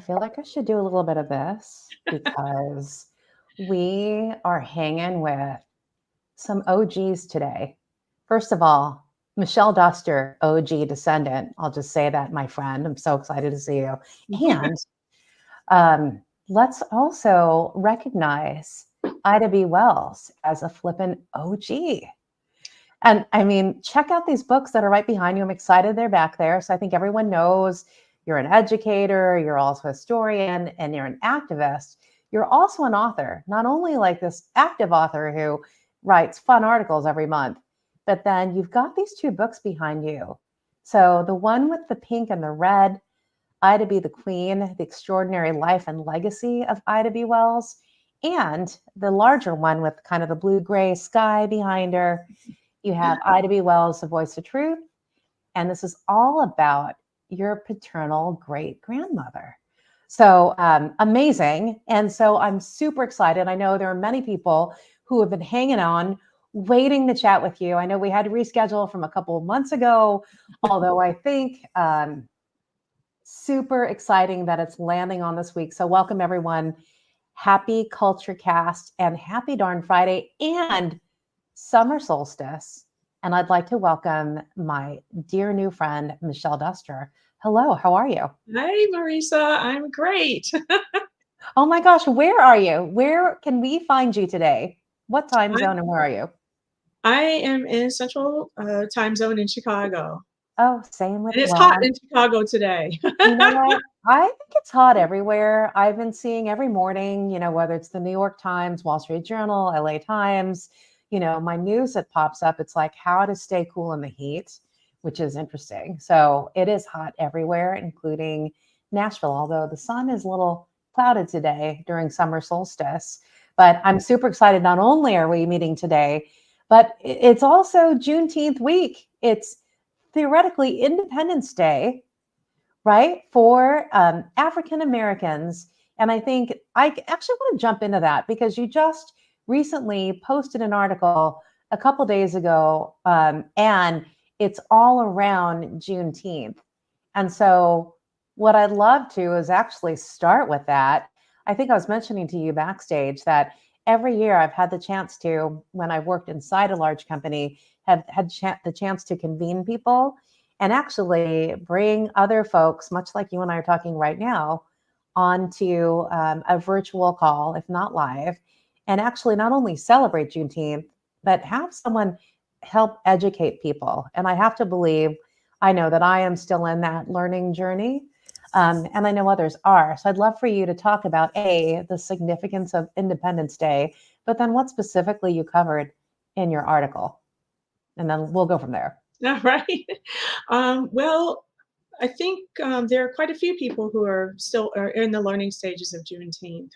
feel like I should do a little bit of this because we are hanging with some OGs today. First of all, Michelle Duster, OG descendant. I'll just say that, my friend. I'm so excited to see you. And let's also recognize Ida B. Wells as a flippin' OG. And I mean, check out these books that are right behind you. I'm excited they're back there. So I think everyone knows you're an educator, you're also a historian, and you're an activist. You're also an author, not only like this active author who writes fun articles every month, but then you've got these two books behind you. So the one with the pink and the red, Ida B. the Queen, The Extraordinary Life and Legacy of Ida B. Wells, and the larger one with kind of the blue-gray sky behind her. You have Ida B. Wells, The Voice of Truth, and this is all about your paternal great-grandmother. So amazing. And so I'm super excited. I know there are many people who have been hanging on, waiting to chat with you. I know we had to reschedule from a couple of months ago, although I think super exciting that it's landing on this week. So welcome, everyone. Happy CultureCast and happy darn Friday and summer solstice. And I'd like to welcome my dear new friend, Michelle Duster. Hello, how are you? Hey, Marisa, I'm great. Oh my gosh, where are you? Where can we find you today? What time zone and where are you? I am in Central Time Zone in Chicago. Oh, same with And it's hot well, in Chicago today. you know what? I think it's hot everywhere. I've been seeing every morning, whether it's the New York Times, Wall Street Journal, LA Times, my news that pops up, it's like how to stay cool in the heat, which is interesting. So it is hot everywhere, including Nashville, although the sun is a little clouded today during summer solstice. But I'm super excited. Not only are we meeting today, but it's also Juneteenth week. It's theoretically Independence Day, right, for African Americans. And I think I actually want to jump into that because you just recently posted an article a couple days ago, and it's all around Juneteenth. And so, what I'd love to is actually start with that. I think I was mentioning to you backstage that every year I've had the chance to, when I've worked inside a large company, have had the chance to convene people and actually bring other folks, much like you and I are talking right now, onto a virtual call, if not live, and actually not only celebrate Juneteenth, but have someone help educate people. And I have to believe, I know that I am still in that learning journey, and I know others are. So I'd love for you to talk about the significance of Independence Day, but then what specifically you covered in your article. And then we'll go from there. All right. Well, I think there are quite a few people who are still in the learning stages of Juneteenth.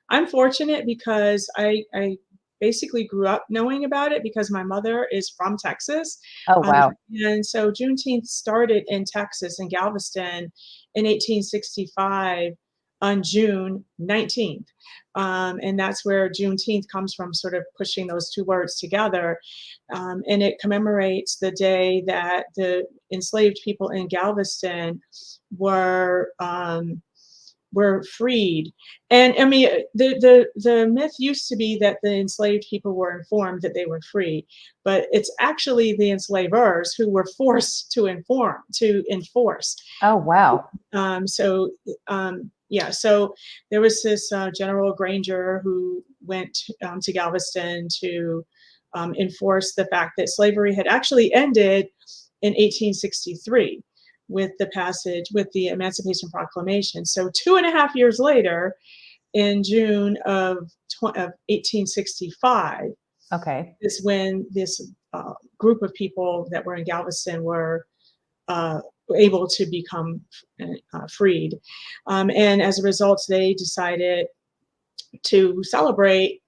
I'm fortunate because I basically grew up knowing about it because my mother is from Texas. Oh, Um, wow. and so Juneteenth started in Texas, in Galveston, in 1865 on June 19th. And that's where Juneteenth comes from, sort of pushing those two words together. And it commemorates the day that the enslaved people in Galveston were freed. And I mean, the myth used to be that the enslaved people were informed that they were free, but it's actually the enslavers who were forced to enforce. Oh, wow. So so there was this General Granger who went to Galveston to enforce the fact that slavery had actually ended in 1863 with the Emancipation Proclamation. So 2.5 years later, in June of 1865, Okay. is when this group of people that were in Galveston were able to become freed. And as a result, they decided to celebrate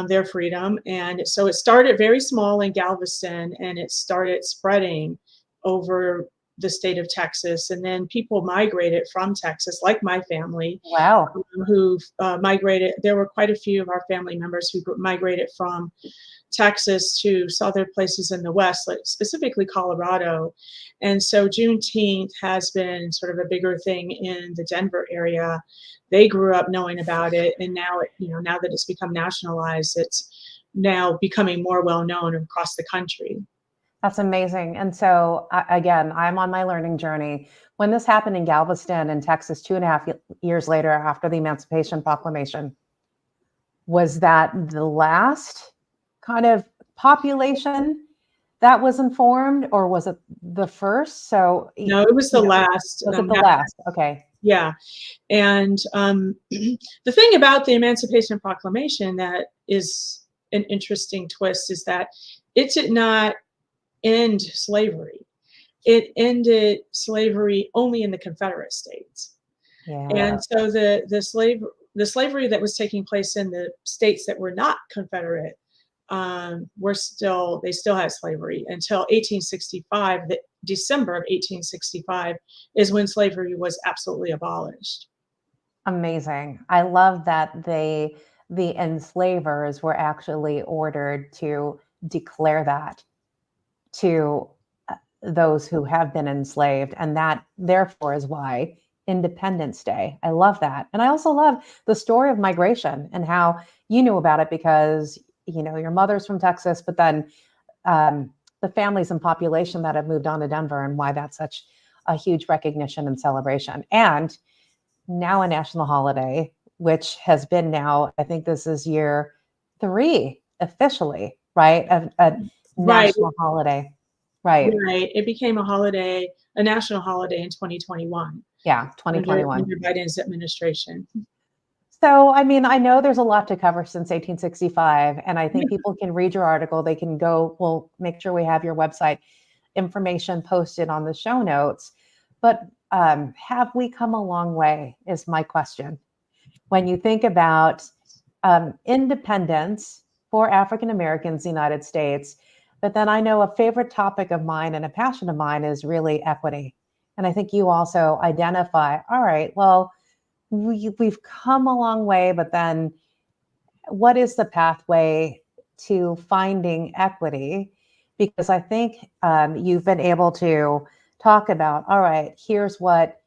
their freedom. And so it started very small in Galveston, and it started spreading over the state of Texas. And then people migrated from Texas, like my family, Wow. who migrated. There were quite a few of our family members who migrated from Texas to other places in the West, like specifically Colorado. And so Juneteenth has been sort of a bigger thing in the Denver area. They grew up knowing about it, and now now that it's become nationalized, it's now becoming more well known across the country. That's amazing. And so, again, I'm on my learning journey. When this happened in Galveston in Texas, 2.5 years later after the Emancipation Proclamation, was that the last kind of population that was informed, or was it the first? So, No, it was the last. Was it the last? Okay. Yeah. And the thing about the Emancipation Proclamation that is an interesting twist is that it did not end slavery. It ended slavery only in the Confederate States. Yeah. And so the slavery that was taking place in the states that were not Confederate they still had slavery until 1865. The December of 1865 is when slavery was absolutely abolished. Amazing. I love that the enslavers were actually ordered to declare that to those who have been enslaved, and that therefore is why Independence Day. I love that. And I also love the story of migration and how you knew about it because your mother's from Texas, but then the families and population that have moved on to Denver, and why that's such a huge recognition and celebration. And now a national holiday, which has been now, I think this is year 3 officially, right? A national holiday. Right. Right. It became a national holiday in 2021. Yeah, 2021. Under Biden's administration. So, I mean, I know there's a lot to cover since 1865, and I think people can read your article. They can go, we'll make sure we have your website information posted on the show notes. But have we come a long way is my question. When you think about independence for African Americans in the United States, but then I know a favorite topic of mine and a passion of mine is really equity. And I think you also identify, all right, well, we've come a long way, but then what is the pathway to finding equity? Because I think you've been able to talk about, all right, here's what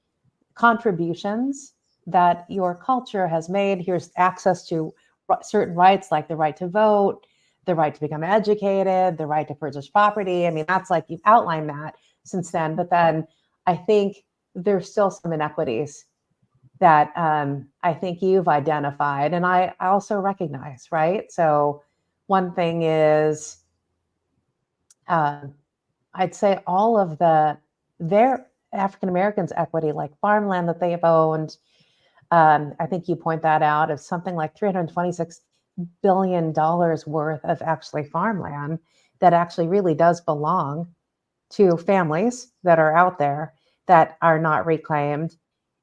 contributions that your culture has made. Here's access to certain rights, like the right to vote, the right to become educated, the right to purchase property. I mean, that's like you've outlined that since then. But then I think there's still some inequities that I think you've identified, and I also recognize, right? So one thing is, I'd say all of their African Americans' equity, like farmland that they have owned, I think you point that out, of something like $326 billion worth of actually farmland that actually really does belong to families that are out there that are not reclaimed.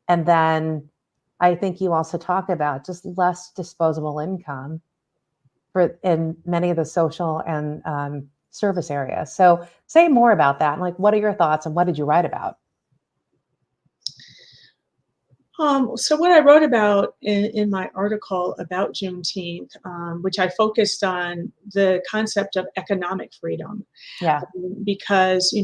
And then I think you also talk about just less disposable income in many of the social and service areas. So say more about that. Like, what are your thoughts and what did you write about? So what I wrote about in my article about Juneteenth, which I focused on the concept of economic freedom. Yeah. Because,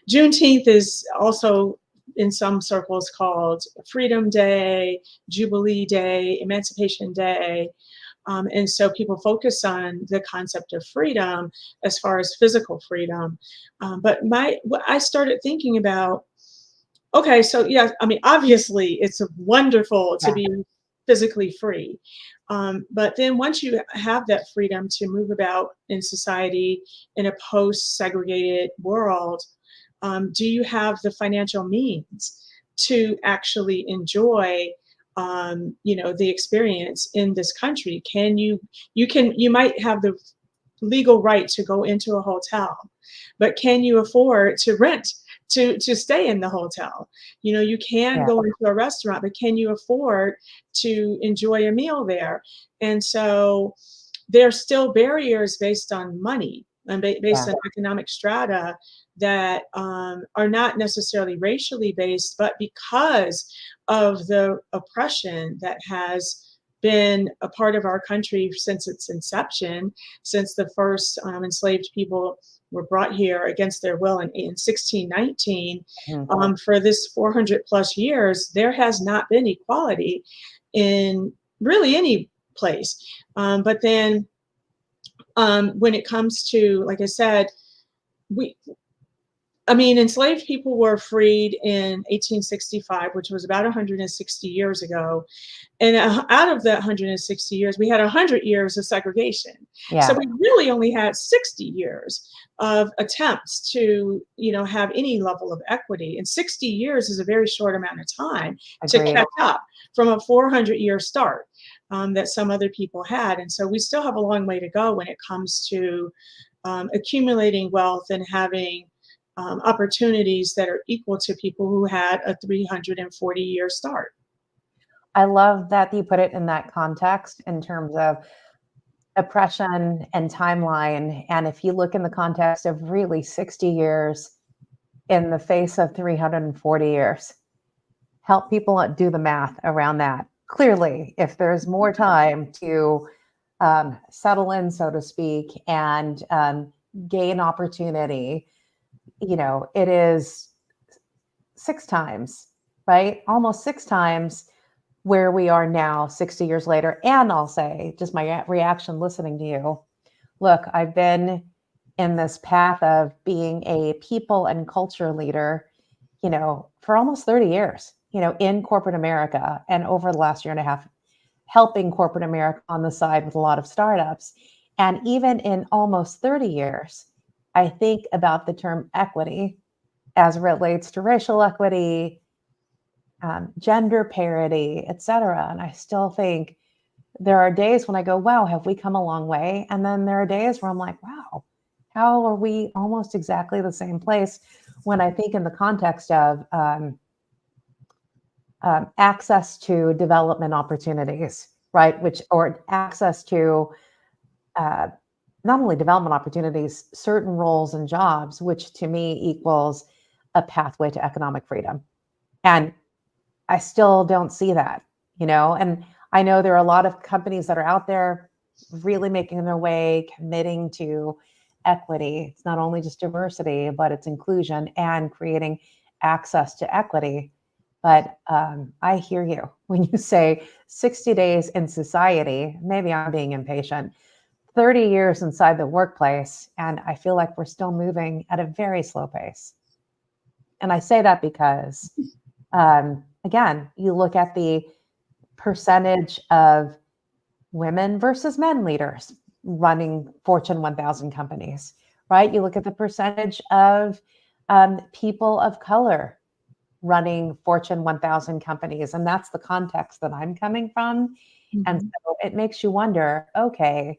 Juneteenth is also in some circles called Freedom Day, Jubilee Day, Emancipation Day. And so people focus on the concept of freedom as far as physical freedom. But I started thinking about, okay, so yeah, I mean, obviously it's wonderful to be physically free. But then once you have that freedom to move about in society in a post-segregated world, do you have the financial means to actually enjoy the experience in this country? You might have the legal right to go into a hotel, but can you afford to rent to stay in the hotel? You can go into a restaurant, but can you afford to enjoy a meal there? And so there's still barriers based on money and based on economic strata that are not necessarily racially based, but because of the oppression that has been a part of our country since its inception, since the first enslaved people were brought here against their will in 1619. Mhm. For this 400 plus years, there has not been equality in really any place. But then when it comes to, like I said, we, I mean, enslaved people were freed in 1865, which was about 160 years ago. And out of that 160 years, we had 100 years of segregation. So Yeah, we really only had 60 years of attempts to, have any level of equity. And 60 years is a very short amount of time to agreed. catch up from a 400-year start that some other people had. And so we still have a long way to go when it comes to accumulating wealth and having opportunities that are equal to people who had a 340-year start. I love that you put it in that context in terms of oppression and timeline. And if you look in the context of really 60 years in the face of 340 years, help people do the math around that. Clearly, if there's more time to settle in, so to speak, and gain opportunity, it is 6 times, right? Almost 6 times where we are now 60 years later. And I'll say, just my reaction listening to you, look, I've been in this path of being a people and culture leader, for almost 30 years, in corporate America, and over the last year and a half, helping corporate America on the side with a lot of startups. And even in almost 30 years, I think about the term equity as it relates to racial equity, gender parity, et cetera. And I still think there are days when I go, wow, have we come a long way? And then there are days where I'm like, wow, how are we almost exactly the same place? When I think in the context of access to development opportunities, right? Or access to uh, not only development opportunities, certain roles and jobs, which to me equals a pathway to economic freedom. And I still don't see that, and I know there are a lot of companies that are out there really making their way, committing to equity. It's not only just diversity, but it's inclusion and creating access to equity. But I hear you when you say 60 days in society. Maybe I'm being impatient. 30 years inside the workplace, and I feel like we're still moving at a very slow pace. And I say that because, again, you look at the percentage of women versus men leaders running Fortune 1000 companies, right? You look at the percentage of people of color running Fortune 1000 companies, and that's the context that I'm coming from. And so it makes you wonder, okay,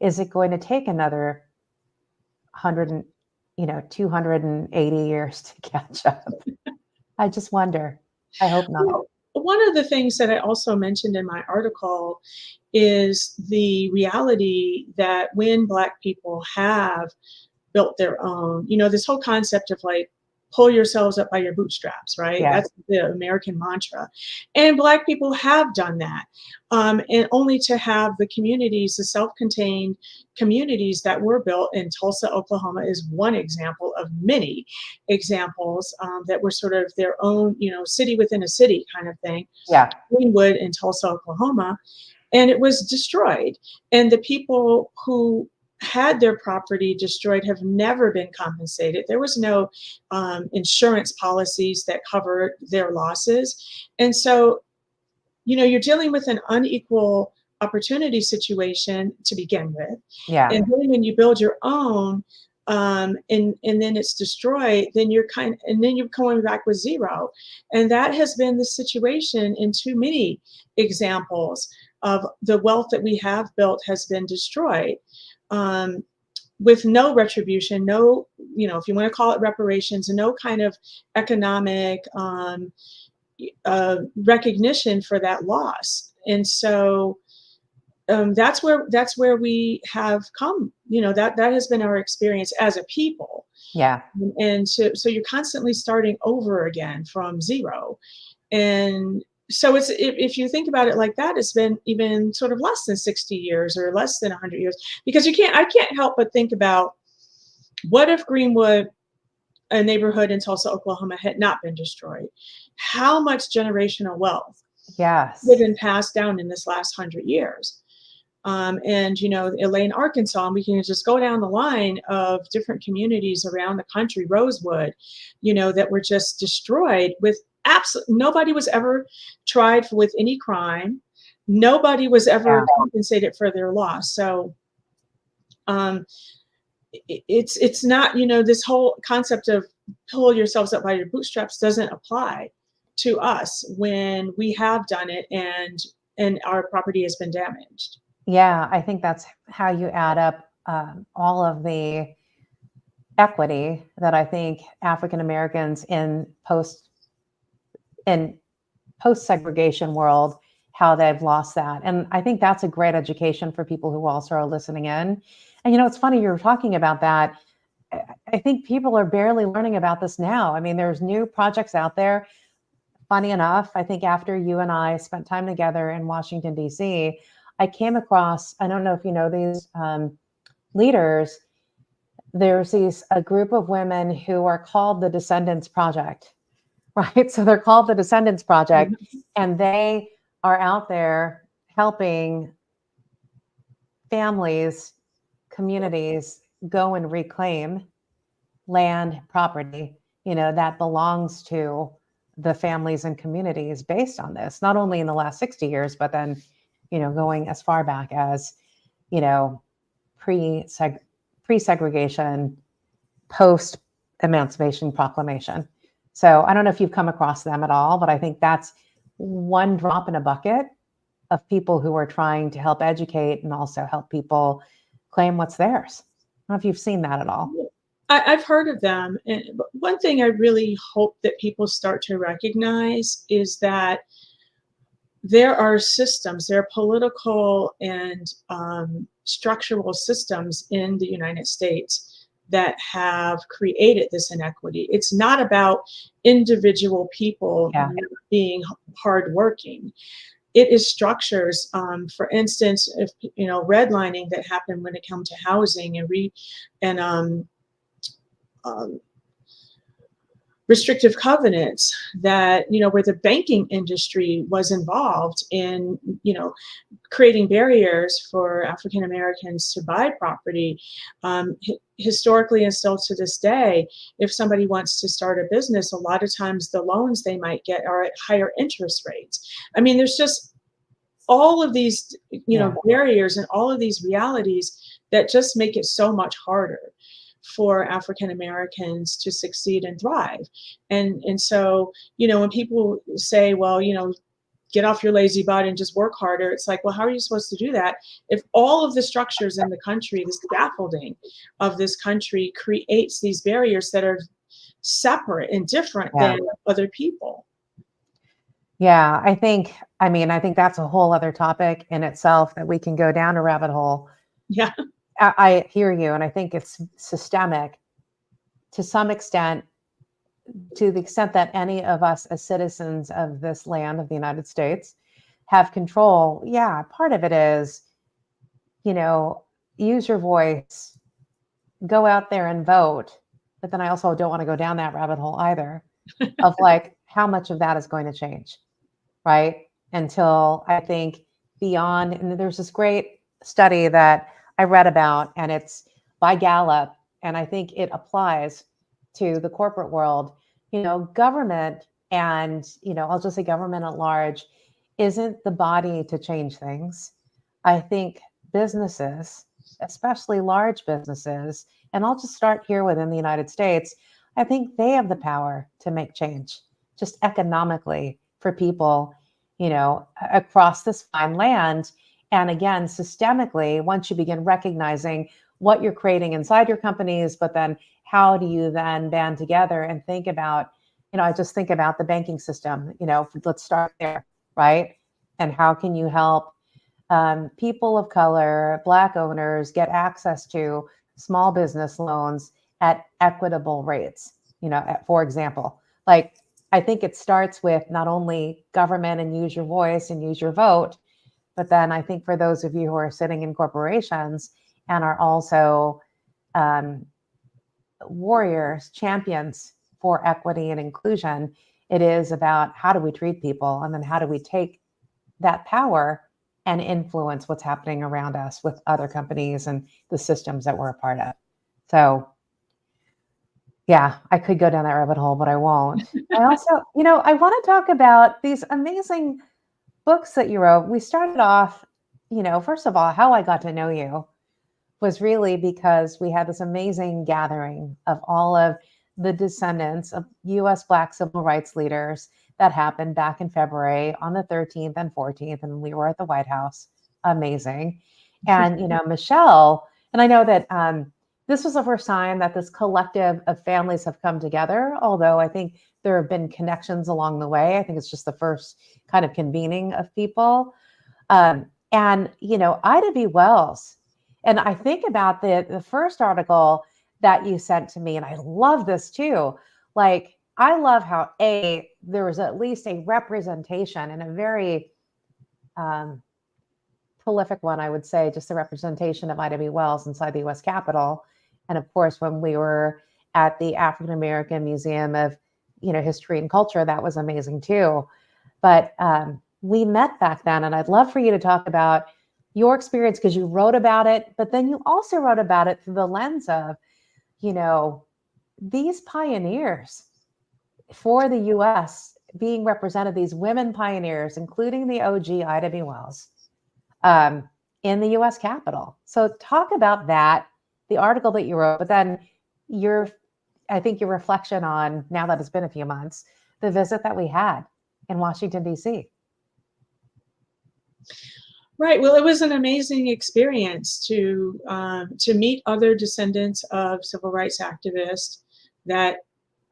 is it going to take another 100 and 280 years to catch up? I just wonder. I hope not. Well, one of the things that I also mentioned in my article is the reality that when Black people have built their own, this whole concept of like, pull yourselves up by your bootstraps, right? Yeah. That's the American mantra. And Black people have done that. And only to have the communities, the self-contained communities that were built in Tulsa, Oklahoma is one example of many examples that were sort of their own, city within a city kind of thing. Yeah. Greenwood in Tulsa, Oklahoma, and it was destroyed. And the people who had their property destroyed have never been compensated. There was no insurance policies that covered their losses. And so, you're dealing with an unequal opportunity situation to begin with. Yeah. And then when you build your own, and then it's destroyed, then you're coming back with zero. And that has been the situation in too many examples of the wealth that we have built has been destroyed. With no retribution, no, if you want to call it reparations, and no kind of economic recognition for that loss. And so that's where we have come. That has been our experience as a people. Yeah. And so you're constantly starting over again from zero. And so if you think about it like that, it's been even sort of less than 60 years or less than 100 years, because I can't help but think about, what if Greenwood, a neighborhood in Tulsa, Oklahoma, had not been destroyed? How much generational wealth would Yes. have been passed down in this last 100 years? And Elaine, Arkansas, and we can just go down the line of different communities around the country, Rosewood, that were just destroyed with nobody was ever tried with any crime. Nobody was ever Yeah. compensated for their loss. So um, it's not, this whole concept of pull yourselves up by your bootstraps doesn't apply to us when we have done it and our property has been damaged. Yeah. I think that's how you add up all of the equity that I think African Americans in post segregation world, how they've lost that. And I think that's a great education for people who also are listening in. And it's funny you were talking about that. I think people are barely learning about this now. I mean, there's new projects out there. Funny enough, I think after you and I spent time together in Washington, D.C., I came across, I don't know if you know these leaders, there's a group of women who are called the Descendants Project, right? So they're called the Descendants Project, and they are out there helping families, communities go and reclaim land, property, that belongs to the families and communities based on this, not only in the last 60 years, but then, going as far back as, you know, pre-segregation, post-Emancipation Proclamation. So I don't know if you've come across them at all, but I think that's one drop in a bucket of people who are trying to help educate and also help people claim what's theirs. I don't know if you've seen that at all. I've heard of them. And one thing I really hope that people start to recognize is that there are systems, there are political and structural systems in the United States that have created this inequity. It's not about individual people being hardworking. It is structures. For instance, if redlining that happened when it comes to housing and restrictive covenants that where the banking industry was involved in creating barriers for African Americans to buy property. Historically and still to this day, if somebody wants to start a business, a lot of times the loans they might get are at higher interest rates. I mean, there's just all of these barriers and all of these realities that just make it so much harder for African Americans to succeed and thrive. And so, when people say, well, get off your lazy butt and just work harder, it's like, well, how are you supposed to do that if all of the structures in the country, the scaffolding of this country creates these barriers that are separate and different than other people? Yeah, I think that's a whole other topic in itself that we can go down a rabbit hole. Yeah. I hear you, and I think it's systemic to some extent, to the extent that any of us as citizens of this land of the United States have control. Yeah, part of it is, use your voice, go out there and vote. But then I also don't want to go down that rabbit hole either of like how much of that is going to change, right? Until I think beyond, and there's this great study that I read about, and it's by Gallup, and I think it applies to the corporate world. Government and, I'll just say government at large isn't the body to change things. I think businesses, especially large businesses, and I'll just start here within the United States, I think they have the power to make change just economically for people, across this fine land. And again, systemically, once you begin recognizing what you're creating inside your companies, but then how do you then band together and think about, I just think about the banking system, let's start there, right? And how can you help people of color, Black owners get access to small business loans at equitable rates, for example, like I think it starts with not only government and use your voice and use your vote, but then I think for those of you who are sitting in corporations and are also um, warriors, champions for equity and inclusion, it is about how do we treat people, and then how do we take that power and influence what's happening around us with other companies and the systems that we're a part of. So yeah, I could go down that rabbit hole, but I won't. I also, I want to talk about these amazing books that you wrote. We started off, first of all, how I got to know you was really because we had this amazing gathering of all of the descendants of US Black civil rights leaders that happened back in February on the 13th and 14th, and we were at the White House. Amazing. And, Michelle, and I know that this was the first time that this collective of families have come together, although I think there have been connections along the way. I think it's just the first kind of convening of people. And, Ida B. Wells, and I think about the first article that you sent to me, and I love this too. Like, I love how there was at least a representation, and a very prolific one, I would say, just the representation of Ida B. Wells inside the U.S. Capitol. And of course, when we were at the African American Museum of, History and Culture, that was amazing too. But we met back then, and I'd love for you to talk about your experience, because you wrote about it, but then you also wrote about it through the lens of, these pioneers for the U.S. being represented, these women pioneers, including the OG Ida B. Wells, in the U.S. Capitol. So talk about that, the article that you wrote, but then I think your reflection on, now that it's been a few months, the visit that we had in Washington, D.C. Right. Well, it was an amazing experience to meet other descendants of civil rights activists that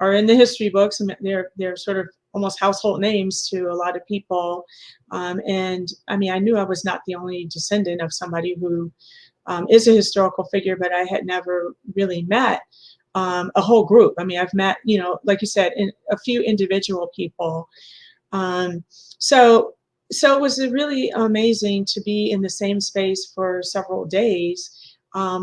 are in the history books, and they're sort of almost household names to a lot of people. And I mean, I knew I was not the only descendant of somebody who is a historical figure, but I had never really met a whole group. I mean, I've met, like you said, a few individual people. So it was really amazing to be in the same space for several days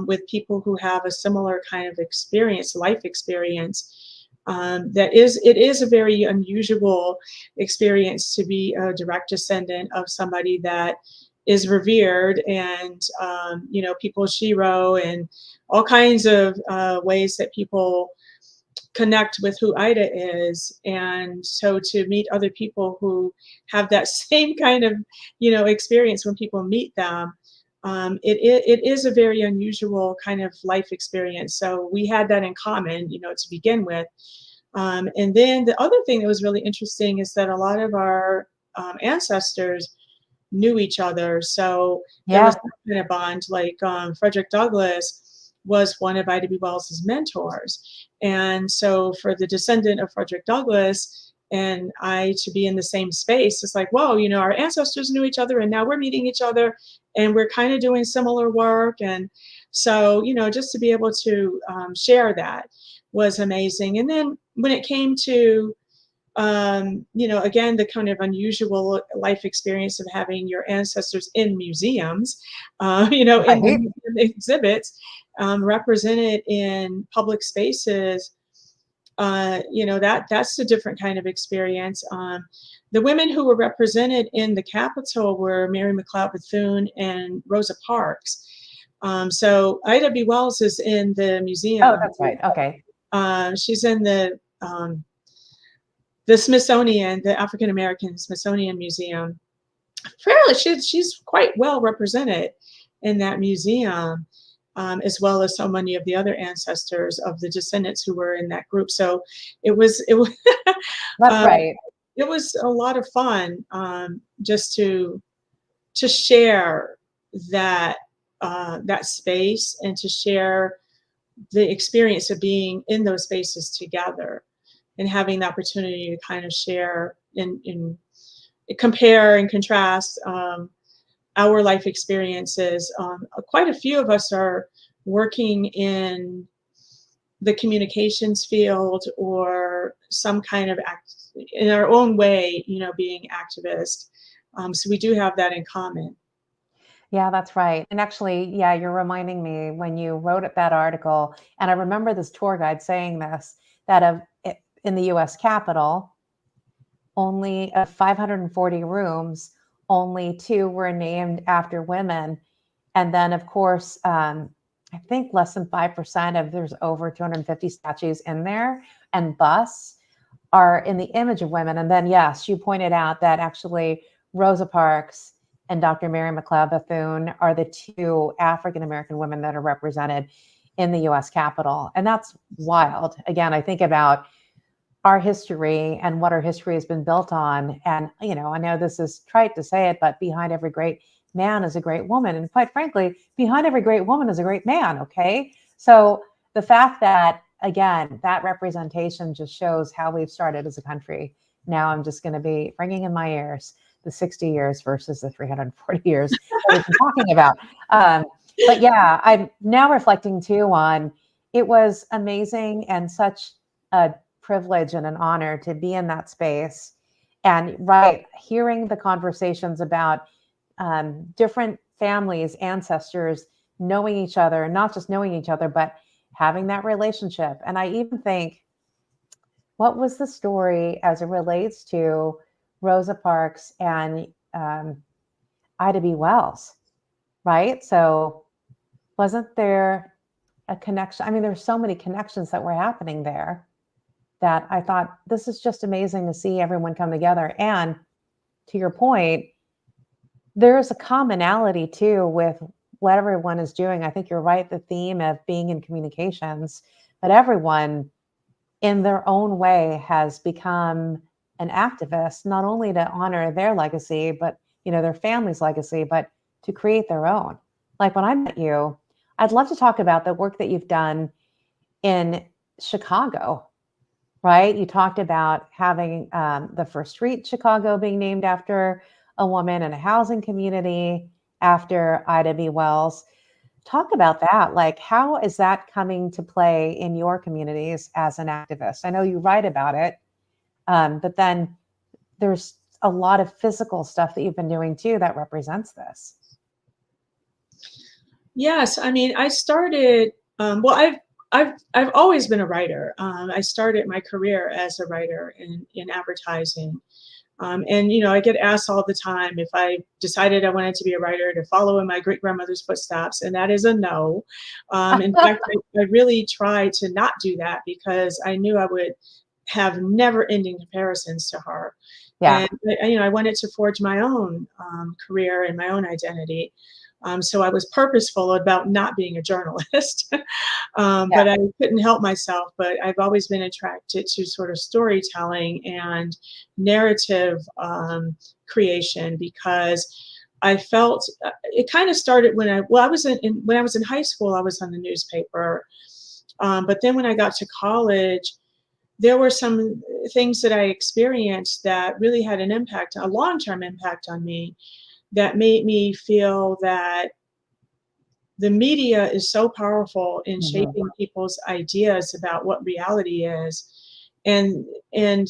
with people who have a similar kind of experience, life experience. It is a very unusual experience to be a direct descendant of somebody that is revered, and people shiro and all kinds of ways that people connect with who Ida is. And so to meet other people who have that same kind of, experience when people meet them, it is a very unusual kind of life experience. So we had that in common, to begin with. And then the other thing that was really interesting is that a lot of our ancestors knew each other. So there was that kind of bond, like Frederick Douglass was one of Ida B. Wells's mentors. And so for the descendant of Frederick Douglass and I to be in the same space, it's like, whoa, our ancestors knew each other, and now we're meeting each other, and we're kind of doing similar work. And so, just to be able to share that was amazing. And then when it came to again, the kind of unusual life experience of having your ancestors in museums, in museum exhibits, represented in public spaces, that's a different kind of experience. The women who were represented in the Capitol were Mary McLeod Bethune and Rosa Parks. So Ida B. Wells is in the museum. Oh, that's right. Okay. She's in the Smithsonian, the African American Smithsonian Museum. Fairly, she's quite well represented in that museum, as well as so many of the other ancestors of the descendants who were in that group. So it was That's right. It was a lot of fun, just to share that that space, and to share the experience of being in those spaces together, and having the opportunity to kind of share and compare and contrast our life experiences. Quite a few of us are working in the communications field, or some kind of in our own way, being activists. So we do have that in common. Yeah, that's right. And actually, yeah, you're reminding me when you wrote that article, and I remember this tour guide saying this, that in the US Capitol, only of 540 rooms, only two were named after women. And then, of course, I think less than 5% of there's over 250 statues in there and busts are in the image of women. And then, yes, you pointed out that actually Rosa Parks and Dr. Mary McLeod Bethune are the two African American women that are represented in the US Capitol. And that's wild. Again, I think about our history and what our history has been built on. And, I know this is trite to say it, but behind every great man is a great woman. And quite frankly, behind every great woman is a great man. Okay. So the fact that, again, that representation just shows how we've started as a country. Now I'm just going to be ringing in my ears the 60 years versus the 340 years that we've been talking about. But yeah, I'm now reflecting too on it was amazing and such a privilege and an honor to be in that space. And right, hearing the conversations about different families, ancestors, knowing each other, and not just knowing each other, but having that relationship. And I even think, what was the story as it relates to Rosa Parks and Ida B. Wells, right? So wasn't there a connection? I mean, there's so many connections that were happening there that I thought this is just amazing to see everyone come together. And to your point, there's a commonality too with what everyone is doing. I think you're right, the theme of being in communications, but everyone in their own way has become an activist, not only to honor their legacy, but their family's legacy, but to create their own. Like when I met you, I'd love to talk about the work that you've done in Chicago, right? You talked about having the first street Chicago being named after a woman and a housing community after Ida B. Wells. Talk about that. Like, how is that coming to play in your communities as an activist? I know you write about it, but then there's a lot of physical stuff that you've been doing too that represents this. Yes, I mean, I started. Well, I've always been a writer. I started my career as a writer in advertising. And I get asked all the time if I decided I wanted to be a writer to follow in my great grandmother's footsteps, and that is a no. In fact, I really tried to not do that because I knew I would have never-ending comparisons to her. Yeah. And I wanted to forge my own career and my own identity. So I was purposeful about not being a journalist, but I couldn't help myself. But I've always been attracted to sort of storytelling and narrative creation because I felt it kind of started when I was in high school. I was on the newspaper, but then when I got to college, there were some things that I experienced that really had an impact, a long-term impact on me, that made me feel that the media is so powerful in shaping people's ideas about what reality is. And and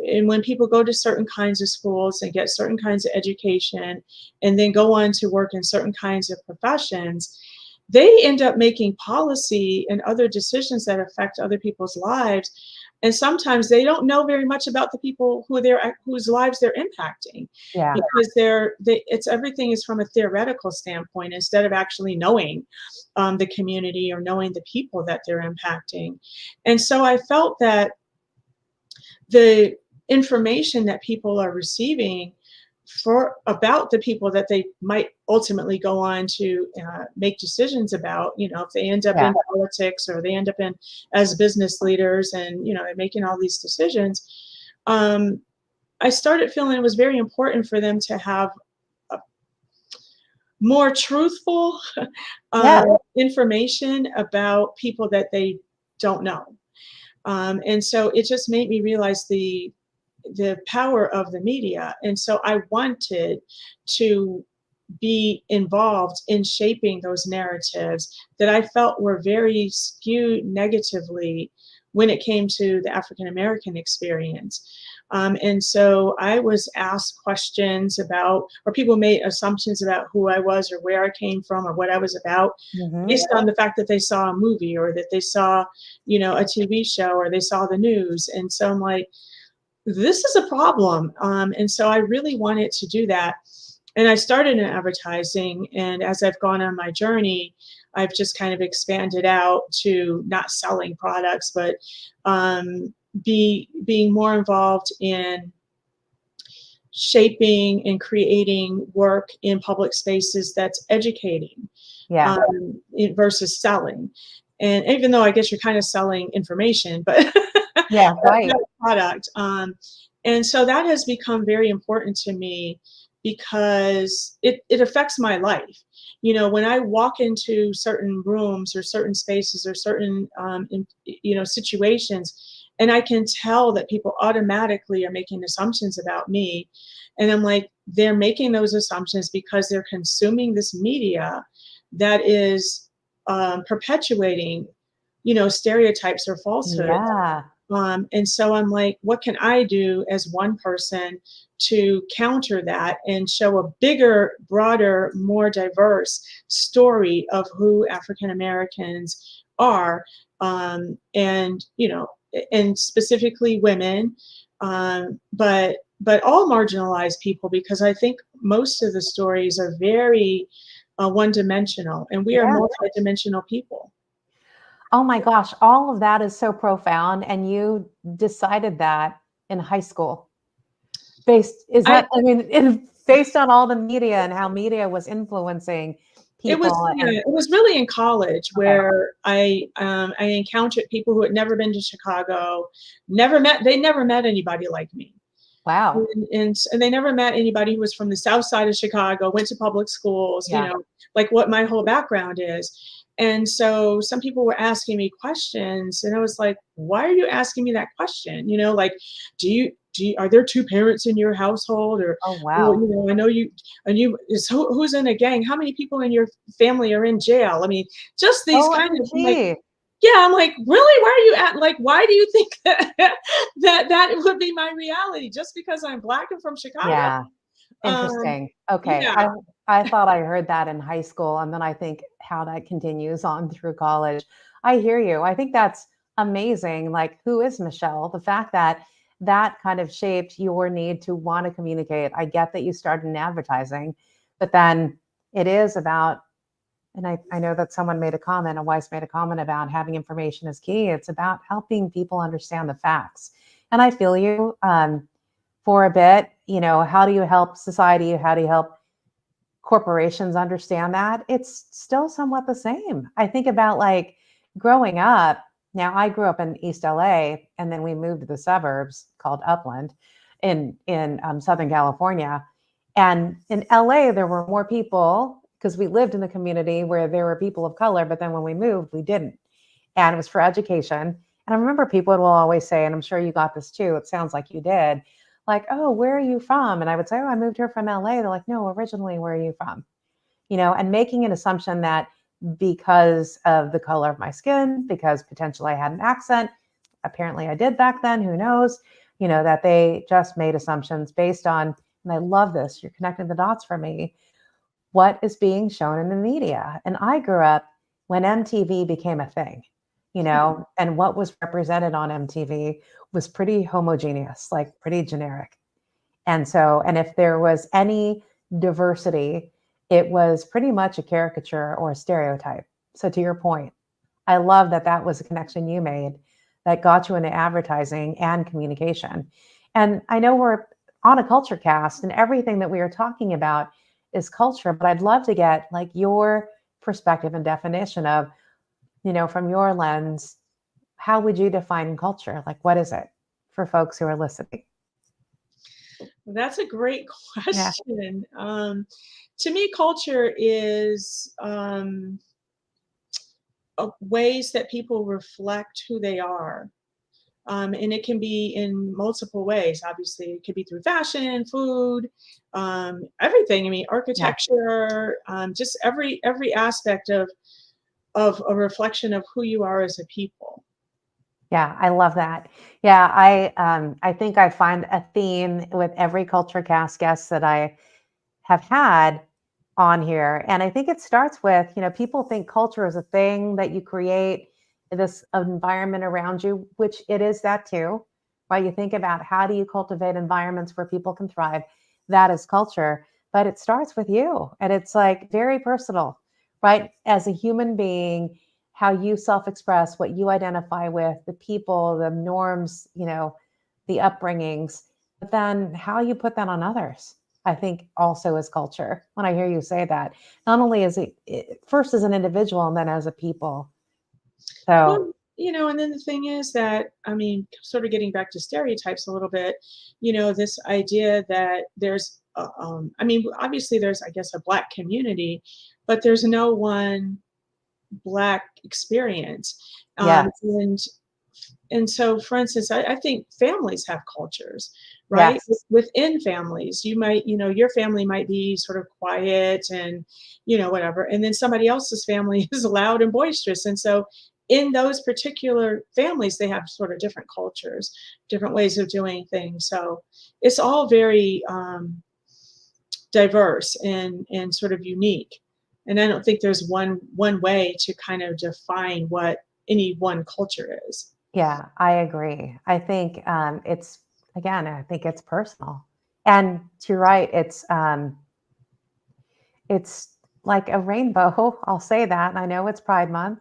and when people go to certain kinds of schools and get certain kinds of education and then go on to work in certain kinds of professions, they end up making policy and other decisions that affect other people's lives. And sometimes they don't know very much about the people whose lives they're impacting, Yeah. because it's everything is from a theoretical standpoint instead of actually knowing the community or knowing the people that they're impacting. And so I felt that the information that people are receiving about the people that they might ultimately go on to make decisions about, if they end up in politics or they end up in as business leaders and, making all these decisions, I started feeling it was very important for them to have a more truthful information about people that they don't know. And so it just made me realize the power of the media. And so I wanted to be involved in shaping those narratives that I felt were very skewed negatively when it came to the African American experience. And so I was asked questions about, or people made assumptions about who I was or where I came from or what I was about Hmm. based on the fact that they saw a movie or that they saw, a TV show or they saw the news. And so I'm like, this is a problem. And so I really wanted to do that. And I started in advertising. And as I've gone on my journey, I've just kind of expanded out to not selling products, but being more involved in shaping and creating work in public spaces that's educating Yeah. versus selling. And even though I guess you're kind of selling information, but Yeah. Right. not a product. And so that has become very important to me because it affects my life. When I walk into certain rooms or certain spaces or certain situations, and I can tell that people automatically are making assumptions about me, and I'm like, they're making those assumptions because they're consuming this media that is perpetuating, stereotypes or falsehoods. Yeah. And so I'm like, what can I do as one person to counter that and show a bigger, broader, more diverse story of who African Americans are, and specifically women, but all marginalized people, because I think most of the stories are very one-dimensional, and we are Yeah. multi-dimensional people. Oh my gosh, all of that is so profound. And you decided that in high school. Is I that, I mean, based on all the media and how media was influencing It was, people yeah, and it was really in college okay. where I encountered people who had never been to Chicago, they never met anybody like me. Wow. And they never met anybody who was from the south side of Chicago, went to public schools, Yeah. like what my whole background is. And so some people were asking me questions, and I was like, why are you asking me that question? Like, are there two parents in your household? Or, Oh well, wow. I know you, and who's in a gang? How many people in your family are in jail? I mean, just these kind of, I'm like, OMG. yeah, I'm like, really? Why are you like, why do you think that would be my reality just because I'm Black and from Chicago? Yeah. Um, Interesting. Okay. yeah, I thought I heard that in high school, and then I think how that continues on through college. I hear you. I think that's amazing. Like, who is Michelle? The fact that that kind of shaped your need to want to communicate. I get that you started in advertising, but then it is about, and I know that someone made a comment, a Weiss made a comment about having information is key. It's about helping people understand the facts. And I feel you. For a bit, how do you help society? How do you help corporations understand that? It's still somewhat the same. I think about like growing up. Now, I grew up in East LA, and then we moved to the suburbs called Upland in Southern California. And in LA, there were more people because we lived in the community where there were people of color. But then when we moved, we didn't. And it was for education. And I remember people will always say, and I'm sure you got this too, it sounds like you did, like, oh, where are you from? And I would say, oh, I moved here from LA. They're like, no, originally, where are you from? And making an assumption that because of the color of my skin, because potentially I had an accent, apparently I did back then, who knows, that they just made assumptions based on, and I love this, you're connecting the dots for me, what is being shown in the media. And I grew up when MTV became a thing, and what was represented on MTV was pretty homogeneous, like pretty generic. And if there was any diversity, it was pretty much a caricature or a stereotype. So to your point, I love that that was a connection you made that got you into advertising and communication. And I know we're on a culture cast, and everything that we are talking about is culture, but I'd love to get like your perspective and definition of, from your lens, how would you define culture? Like, what is it for folks who are listening? that's a great Yeah. question. To me, culture is ways that people reflect who they are. And it can be in multiple ways. Obviously, it could be through fashion, food, everything. I mean, Yeah. architecture, just every aspect of a reflection of who you are as a people. Yeah, I love that. Yeah, I think I find a theme with every culture cast guest that I have had on here. And I think it starts with, people think culture is a thing that you create this environment around you, which it is that too, right? You think about how do you cultivate environments where people can thrive? That is culture, but it starts with you. And it's like very personal, right? As a human being, how you self express, what you identify with, the people, the norms, the upbringings, but then how you put that on others. I think also is culture. When I hear you say that, not only is it first as an individual and then as a people. So Well, and then the thing is that, I mean, sort of getting back to stereotypes a little bit, this idea that there's, I mean, obviously there's, I guess, a Black community, but there's no one Black experience. yes, And so, for instance, I think families have cultures, right? yes, Within families, you might, your family might be sort of quiet and, whatever. And then somebody else's family is loud and boisterous. And so, in those particular families, they have sort of different cultures, different ways of doing things. So, it's all very diverse and sort of unique. And I don't think there's one way to kind of define what any one culture is. yeah, I agree. I think it's again, I think it's personal, and you're right. It's like a rainbow. I'll say that. And I know it's Pride Month.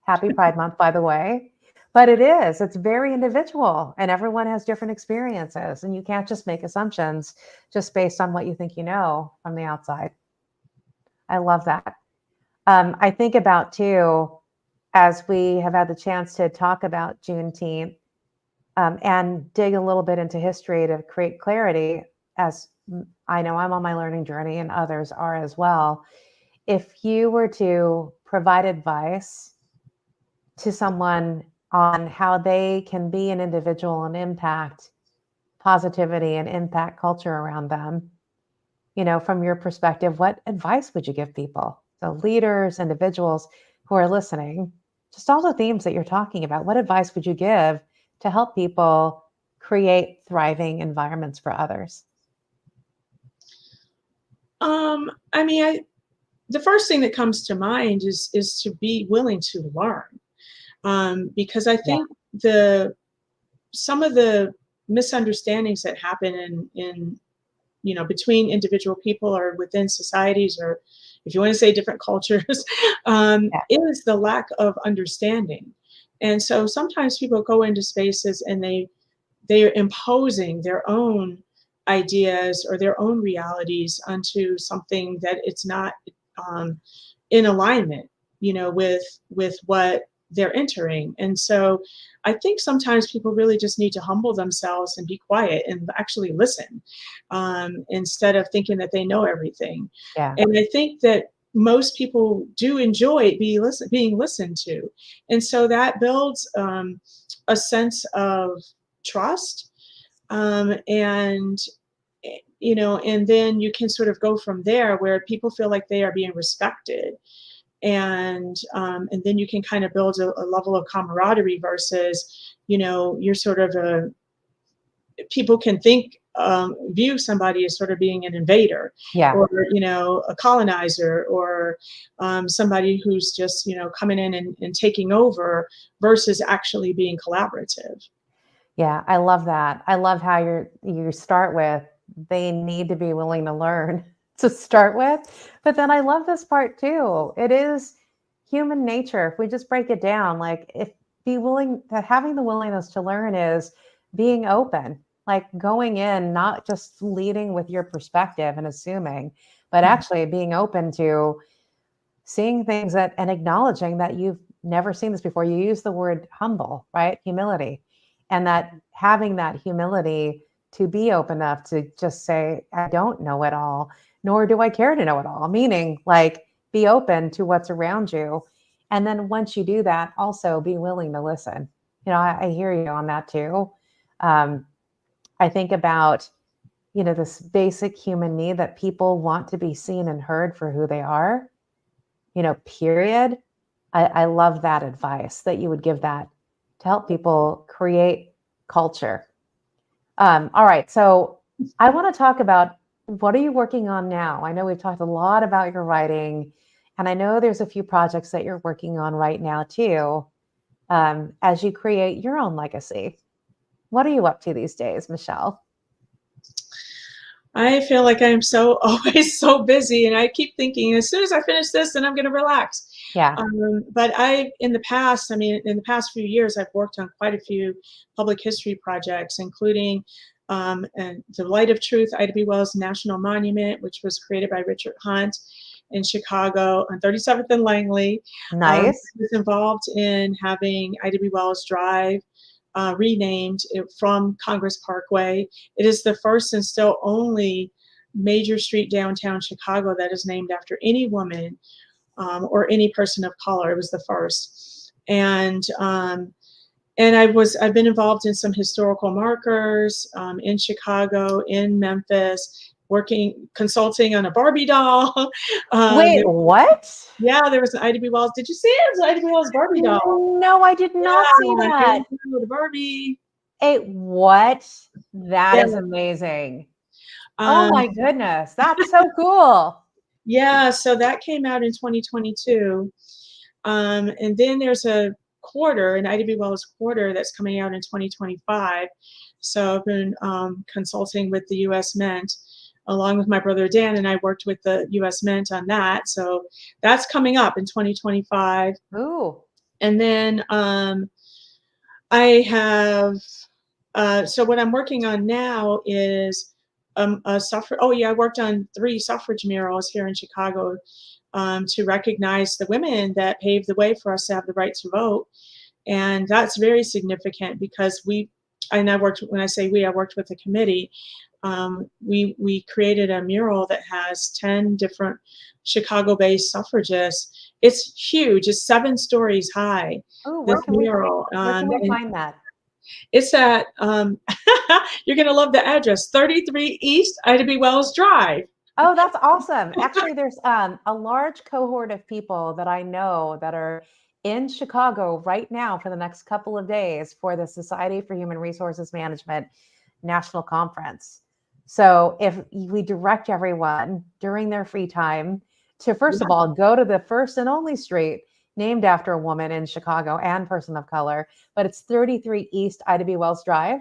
Happy Pride Month, by the way. But it is, it's very individual and everyone has different experiences. And you can't just make assumptions just based on what you think you know from the outside. I love that. I think about too, as we have had the chance to talk about Juneteenth and dig a little bit into history to create clarity, as I know I'm on my learning journey and others are as well. If you were to provide advice to someone on how they can be an individual and impact positivity and impact culture around them, from your perspective, what advice would you give people? So, leaders, individuals who are listening, just all the themes that you're talking about, what advice would you give to help people create thriving environments for others? I mean, the first thing that comes to mind is to be willing to learn, because I Yeah. think the some of the misunderstandings that happen in between individual people or within societies, or if you want to say different cultures, Yeah. is the lack of understanding. And so sometimes people go into spaces and they are imposing their own ideas or their own realities onto something that it's not um, in alignment, with what they're entering. And so I think sometimes people really just need to humble themselves and be quiet and actually listen, instead of thinking that they know everything. Yeah. And I think that most people do enjoy being listened to. And so that builds a sense of trust, and and then you can sort of go from there where people feel like they are being respected, and then you can kind of build a level of camaraderie versus you're sort of a people can view somebody as sort of being an invader, Yeah. or a colonizer, or somebody who's just coming in and taking over versus actually being collaborative. Yeah, I love that. I love how you start with they need to be willing to learn to start with. But then I love this part too. It is human nature. If we just break it down, like if be willing that having the willingness to learn is being open, like going in, not just leading with your perspective and assuming, but Mhm. actually being open to seeing things that and acknowledging that you've never seen this before. You use the word humble, right? Humility. And that having that humility to be open enough to just say, I don't know it all, nor do I care to know it all. Meaning, like, be open to what's around you. And then once you do that, also be willing to listen. I hear you on that too. Um, I think about, this basic human need that people want to be seen and heard for who they are, period. I love that advice that you would give that to help people create culture. All right. So I want to talk about, what are you working on now? I know we've talked a lot about your writing, and I know there's a few projects that you're working on right now too, as you create your own legacy. What are you up to these days, Michelle? I feel like I'm so always so busy, and I keep thinking as soon as I finish this, then I'm going to relax. Yeah. But in the past, in the past few years, I've worked on quite a few public history projects, including and the Light of Truth, Ida B. Wells National Monument, which was created by Richard Hunt in Chicago on 37th and Langley. I Nice. was involved in having Ida B. Wells Drive renamed from Congress Parkway. It is the first and still only major street downtown Chicago that is named after any woman or any person of color. It was the first. And I've been involved in some historical markers in Chicago, in Memphis, consulting on a Barbie doll. Wait, what? Yeah, there was an Ida B. Wells. Did you see it? It was an Ida B. Wells Barbie doll. No, I did not see Yeah, here that. we go, the Barbie. What? That Yeah. is amazing. Oh Um, my goodness. That's so cool. yeah, so that came out in 2022. And then there's a quarter, an Ida B. Wells quarter that's coming out in 2025. So I've been consulting with the U.S. Mint along with my brother Dan, and I worked with the U.S. Mint on that. So that's coming up in 2025. Ooh. And then I have, so what I'm working on now is a suffrage. Oh yeah, I worked on 3 suffrage murals here in Chicago to recognize the women that paved the way for us to have the right to vote. And that's very significant because when I say we, I worked with the committee. We created a mural that has 10 different Chicago-based suffragists. It's huge. It's 7 stories high, Ooh, this mural. where can we And find that? it's at, you're going to love the address, 33 East Ida B. Wells Drive. Oh, that's awesome. Actually, there's a large cohort of people that I know that are in Chicago right now for the next couple of days for the Society for Human Resources Management National Conference. So if we direct everyone during their free time to, first of all, go to the first and only street named after a woman in Chicago and person of color, but it's 33 East Ida B. Wells Drive.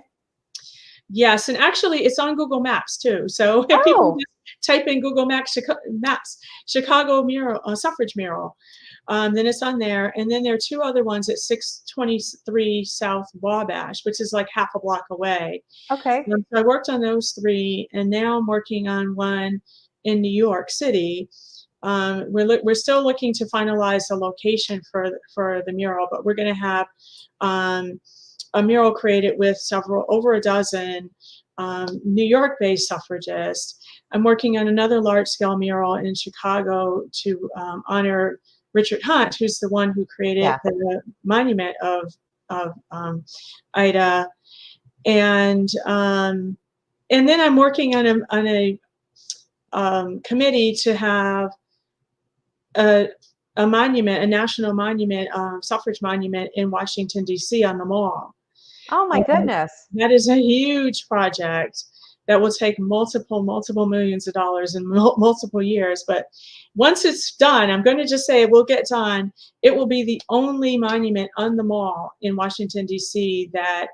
Yes, and actually it's on Google Maps too. So if people Oh, just type in Google Maps, Chicago mural, suffrage mural, then it's on there. And then there are 2 other ones at 623 South Wabash, which is like half a block away. okay. So I worked on those 3, and now I'm working on one in New York City. We're still looking to finalize a location for the mural, but we're going to have a mural created with over a dozen New York-based suffragists. I'm working on another large-scale mural in Chicago to honor Richard Hunt, who's the one who created the monument of Ida. And then I'm working on a committee to have a monument, a national monument, suffrage monument in Washington, D.C. on the Mall. Oh my goodness. That is a huge project that will take multiple millions of dollars in multiple years. But once it's done, I'm going to just say it will get done. It will be the only monument on the Mall in Washington, D.C. that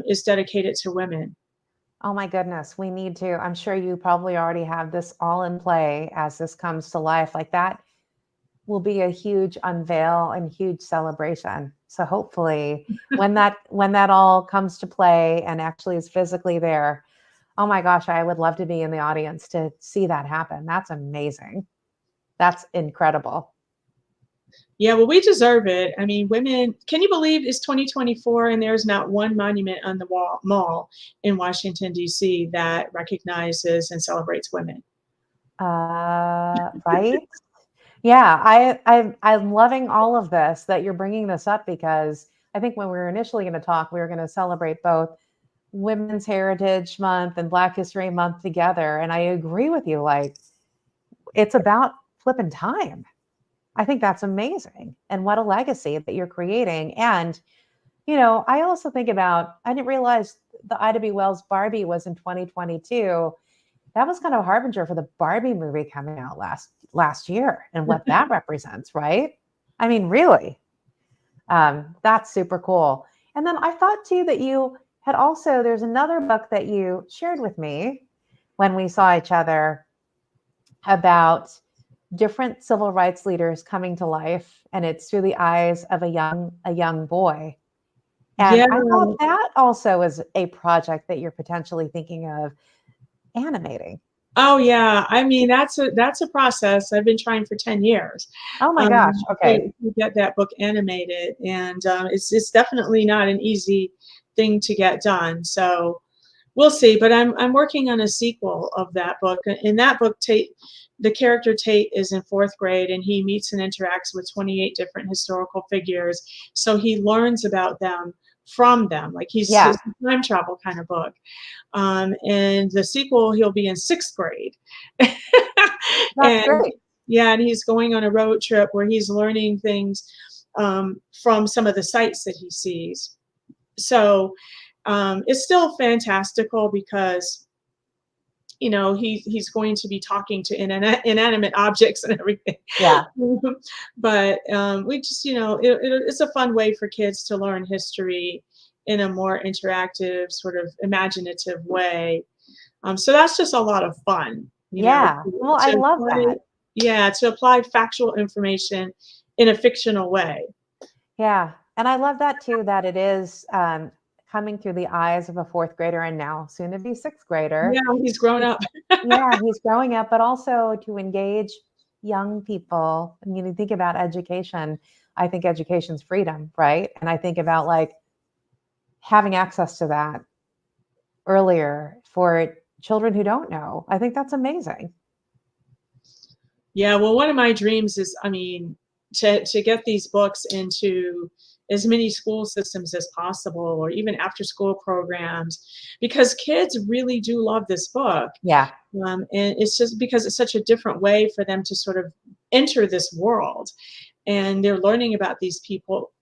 is dedicated to women. Oh my goodness, we need to. I'm sure you probably already have this all in play as this comes to life. Like, that will be a huge unveil and huge celebration. So hopefully when that all comes to play and actually is physically there, oh my gosh, I would love to be in the audience to see that happen. That's amazing. That's incredible. Yeah, well, we deserve it. I mean, women, can you believe it's 2024 and there's not one monument on the mall in Washington, D.C. that recognizes and celebrates women? Right? Yeah, I'm loving all of this, that you're bringing this up, because I think when we were initially going to talk, we were going to celebrate both Women's Heritage Month and Black History Month together. And I agree with you. Like, it's about flipping time. I think that's amazing. And what a legacy that you're creating. And, I also think about, I didn't realize the Ida B. Wells Barbie was in 2022. That was kind of a harbinger for the Barbie movie coming out last year and what that represents, right? I mean, really, that's super cool. And then I thought too that you had also, there's another book that you shared with me when we saw each other about different civil rights leaders coming to life, and it's through the eyes of a young boy. And Yeah. I thought that also is a project that you're potentially thinking of animating. Oh yeah. I mean, that's a process. I've been trying for 10 years Oh my gosh. Okay. to get that book animated, and it's definitely not an easy thing to get done. So we'll see. But I'm working on a sequel of that book. In that book, Tate, the character Tate, is in fourth grade, and he meets and interacts with 28 different historical figures. So he learns about them from them. Like Yeah, he's a time travel kind of book. And the sequel, he'll be in sixth grade. that's And great. yeah, and he's going on a road trip where he's learning things from some of the sites that he sees. So it's still fantastical because he's going to be talking to inanimate objects and everything. Yeah. But we just it's a fun way for kids to learn history in a more interactive, sort of imaginative way. So that's just a lot of fun, Yeah. Well, I to love apply, that. yeah, to apply factual information in a fictional way. Yeah. And I love that too, that it is coming through the eyes of a fourth grader and now soon to be sixth Yeah, grader. he's grown up. Yeah, he's growing up, but also to engage young people. I mean, you think about education. I think education's freedom, right? And I think about like having access to that earlier for children who don't know. I think that's amazing. Yeah, well, one of my dreams is, I mean, to get these books into as many school systems as possible, or even after school programs, because kids really do love this book. Yeah. And it's just because it's such a different way for them to sort of enter this world. And they're learning about these people,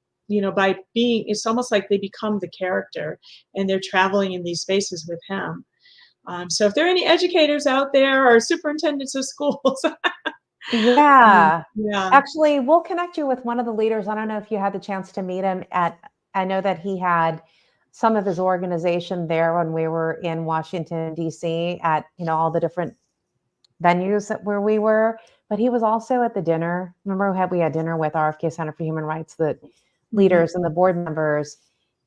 by being, it's almost like they become the character and they're traveling in these spaces with him. So if there are any educators out there or superintendents of schools, Yeah. yeah. Actually, we'll connect you with one of the leaders. I don't know if you had the chance to meet him I know that he had some of his organization there when we were in Washington, D.C. at, all the different venues where we were, but he was also at the dinner. Remember we had dinner with RFK Center for Human Rights, the Mhm. leaders and the board members.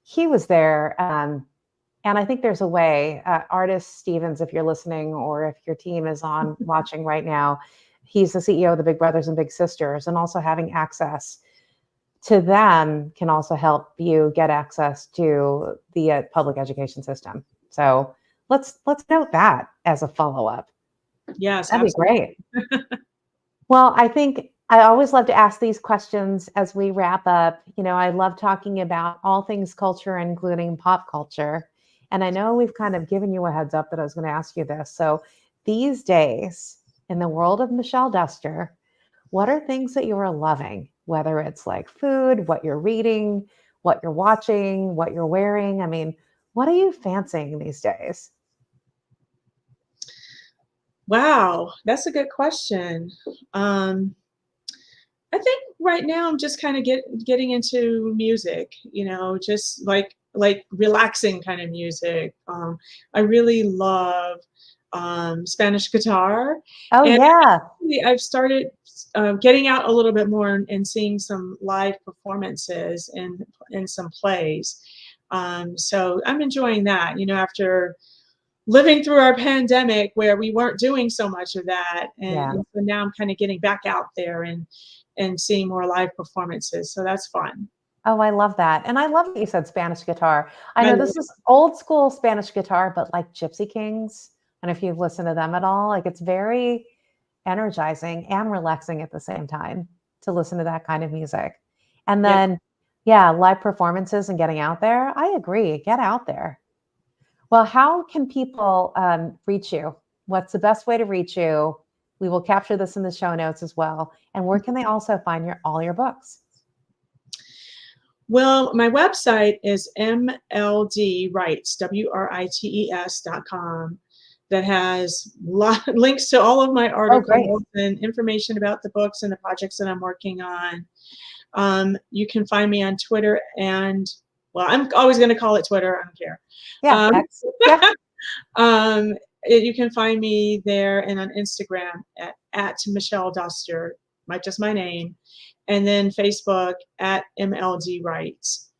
He was there. And I think there's a way, Artist Stevens, if you're listening, or if your team is on watching right now, he's the CEO of the Big Brothers and Big Sisters, and also having access to them can also help you get access to the public education system. So let's note that as a follow up. Yes, That'd be absolutely. great. Well, I think I always love to ask these questions as we wrap up. I love talking about all things culture, including pop culture. And I know we've kind of given you a heads up that I was going to ask you this. So these days, in the world of Michelle Duster, what are things that you are loving? Whether it's like food, what you're reading, what you're watching, what you're wearing. I mean, what are you fancying these days? Wow, that's a good question. Um, I think right now I'm just kind of getting into music, just like relaxing kind of music. I really love Spanish guitar, Oh, and yeah. actually I've started getting out a little bit more and seeing some live performances in some plays. So I'm enjoying that. After living through our pandemic where we weren't doing so much of that, and Yeah. so now I'm kind of getting back out there and seeing more live performances, so that's fun. Oh, I love that. And I love that you said Spanish guitar. I I know love this is old school Spanish guitar, but like Gypsy Kings. And if you've listened to them at all, like it's very energizing and relaxing at the same time to listen to that kind of music. And Yeah. then, yeah, live performances and getting out there. I agree. Get out there. Well, how can people reach you? What's the best way to reach you? We will capture this in the show notes as well. And where can they also find all your books? Well, my website is mldwrites, WRITES.com, that has links to all of my Oh, great. articles and information about the books and the projects that I'm working on. You can find me on Twitter and, well, I'm always going to call it Twitter. I don't care. Yeah, Um, X. Yeah. you can find me there and on Instagram at Michelle Duster, just my name, and then Facebook at MLD Writes.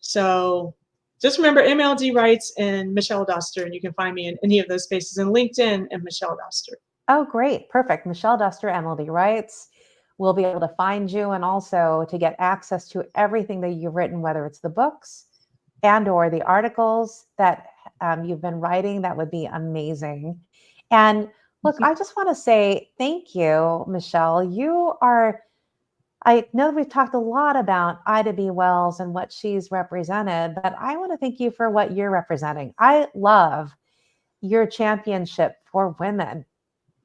So just remember MLD Writes and Michelle Duster, and you can find me in any of those spaces, and LinkedIn and Michelle Duster. Oh, great. Perfect. Michelle Duster, MLD Writes. We'll be able to find you and also to get access to everything that you've written, whether it's the books and or the articles that you've been writing. That would be amazing. And look, I just want to say thank you, Michelle. I know we've talked a lot about Ida B. Wells and what she's represented, but I want to thank you for what you're representing. I love your championship for women,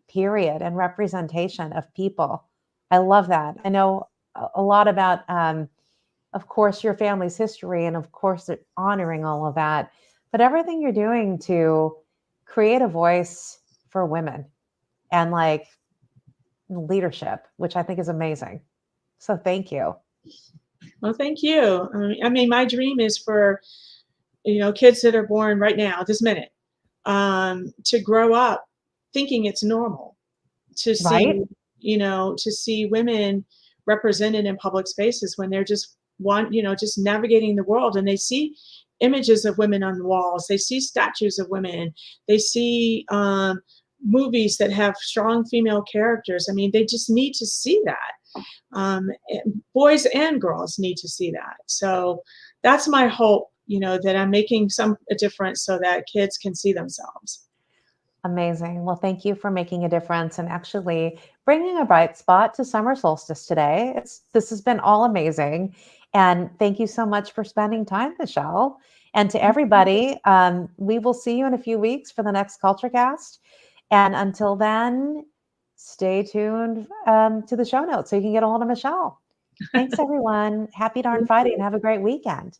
period, and representation of people. I love that. I know a lot about, of course, your family's history and, of course, honoring all of that, but everything you're doing to create a voice for women and like leadership, which I think is amazing. So thank you. Well, thank you. I mean, my dream is for, kids that are born right now, this minute, to grow up thinking it's normal to Right? see, to see women represented in public spaces when they're just navigating the world, and they see images of women on the walls. They see statues of women. They see movies that have strong female characters. I mean, they just need to see that. Boys and girls need to see that. So that's my hope, that I'm making a difference so that kids can see themselves. Amazing. Well, thank you for making a difference and actually bringing a bright spot to summer solstice today. This has been all amazing. And thank you so much for spending time, Michelle. And to everybody, we will see you in a few weeks for the next CultureCast. And until then, stay tuned to the show notes so you can get a hold of Michelle. Thanks, everyone. Happy Darn Friday and have a great weekend.